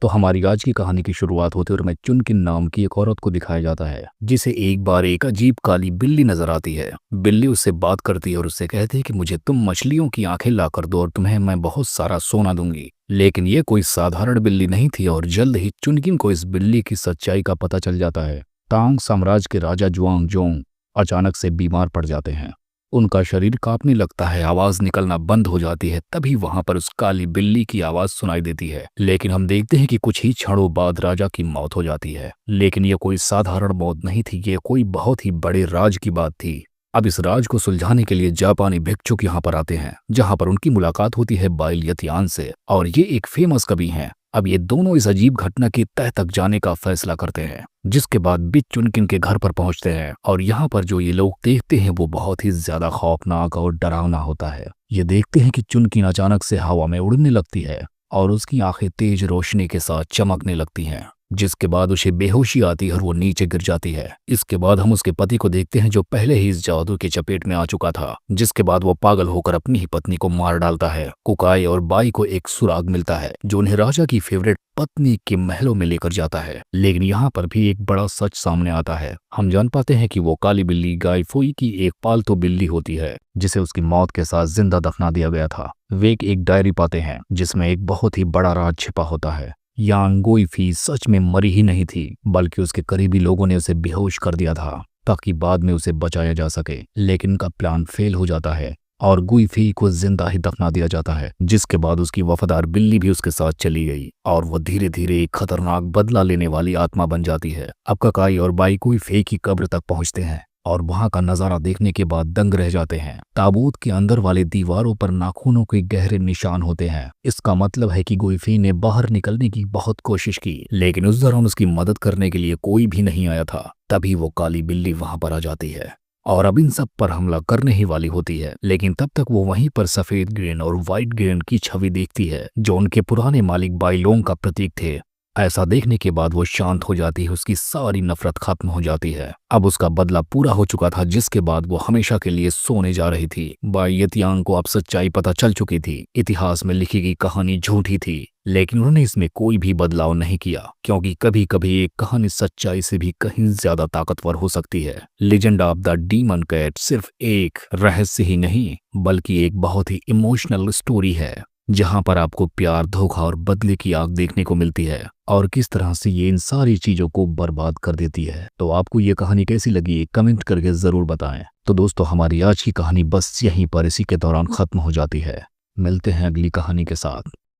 तो हमारी आज की कहानी की शुरुआत होते और मैं चुनकिन नाम की एक औरत को दिखाया जाता है, जिसे एक बार एक अजीब काली बिल्ली नजर आती है। बिल्ली उससे बात करती है और उससे कहती है कि मुझे तुम मछलियों की आंखें ला कर दो और तुम्हें मैं बहुत सारा सोना दूंगी। लेकिन ये कोई साधारण बिल्ली नहीं थी और जल्द ही चुनकिन को इस बिल्ली की सच्चाई का पता चल जाता है। तांग साम्राज्य के राजा जुआंग जोंग अचानक से बीमार पड़ जाते हैं। उनका शरीर कांपने लगता है, आवाज निकलना बंद हो जाती है। तभी वहां पर उस काली बिल्ली की आवाज सुनाई देती है। लेकिन हम देखते हैं कि कुछ ही क्षणों बाद राजा की मौत हो जाती है। लेकिन यह कोई साधारण मौत नहीं थी, ये कोई बहुत ही बड़े राज की बात थी। अब इस राज को सुलझाने के लिए जापानी भिक्षुक यहाँ पर आते हैं, जहाँ पर उनकी मुलाकात होती है बाइल यतियान से, और ये एक फेमस कवि हैं। अब ये दोनों इस अजीब घटना की तह तक जाने का फैसला करते हैं, जिसके बाद बिच चुनकिन के घर पर पहुंचते हैं। और यहाँ पर जो ये लोग देखते हैं वो बहुत ही ज्यादा खौफनाक और डरावना होता है। ये देखते हैं कि चुनकिन अचानक से हवा में उड़ने लगती है और उसकी आंखें तेज रोशनी के साथ चमकने लगती हैं, जिसके बाद उसे बेहोशी आती है और वो नीचे गिर जाती है। इसके बाद हम उसके पति को देखते हैं, जो पहले ही इस जादू की चपेट में आ चुका था, जिसके बाद वो पागल होकर अपनी ही पत्नी को मार डालता है। कुकाई और बाई को एक सुराग मिलता है जो उन्हें राजा की फेवरेट पत्नी के महलों में लेकर जाता है। लेकिन यहाँ पर भी एक बड़ा सच सामने आता है। हम जान पाते हैं कि वो काली बिल्ली गाइफोई की एक पालतू बिल्ली होती है, जिसे उसकी मौत के साथ जिंदा दफना दिया गया था। वे एक डायरी पाते हैं जिसमें एक बहुत ही बड़ा राज छिपा होता है। यांग गुइफी सच में मरी ही नहीं थी, बल्कि उसके करीबी लोगों ने उसे बेहोश कर दिया था ताकि बाद में उसे बचाया जा सके। लेकिन उनका प्लान फेल हो जाता है और गुइफी को जिंदा ही दफना दिया जाता है, जिसके बाद उसकी वफादार बिल्ली भी उसके साथ चली गई और वो धीरे धीरे एक खतरनाक बदला लेने वाली आत्मा बन जाती है। अब ककाई और बाई गुइफी की कब्र तक पहुंचते हैं और वहां का नजारा देखने के बाद दंग रह जाते हैं। ताबूत के अंदर वाले दीवारों पर नाखूनों के गहरे निशान होते हैं। इसका मतलब है कि गुइफी ने बाहर निकलने की बहुत कोशिश की, लेकिन उस दौरान उसकी मदद करने के लिए कोई भी नहीं आया था। तभी वो काली बिल्ली वहां पर आ जाती है और अब इन सब पर हमला करने ही वाली होती है। लेकिन तब तक वो वहीं पर सफेद ग्रेन और व्हाइट ग्रेन की छवि देखती है, जो उनके पुराने मालिक बाइलोंग का प्रतीक थे। ऐसा देखने के बाद वो शांत हो जाती है, उसकी सारी नफरत खत्म हो जाती है। अब उसका बदला पूरा हो चुका था, जिसके बाद वो हमेशा के लिए सोने जा रही थी। बाई यतियांग को अब सच्चाई पता चल चुकी थी। इतिहास में लिखी गई कहानी झूठी थी, लेकिन उन्होंने इसमें कोई भी बदलाव नहीं किया, क्योंकि कभी कभी एक कहानी सच्चाई से भी कहीं ज्यादा ताकतवर हो सकती है। Legend of the demon cat सिर्फ एक रहस्य ही नहीं, बल्कि एक बहुत ही इमोशनल स्टोरी है, जहां पर आपको प्यार, धोखा और बदले की आग देखने को मिलती है और किस तरह से ये इन सारी चीजों को बर्बाद कर देती है। तो आपको ये कहानी कैसी लगी, कमेंट करके जरूर बताएं। तो दोस्तों, हमारी आज की कहानी बस यहीं पर इसी के दौरान खत्म हो जाती है। मिलते हैं अगली कहानी के साथ।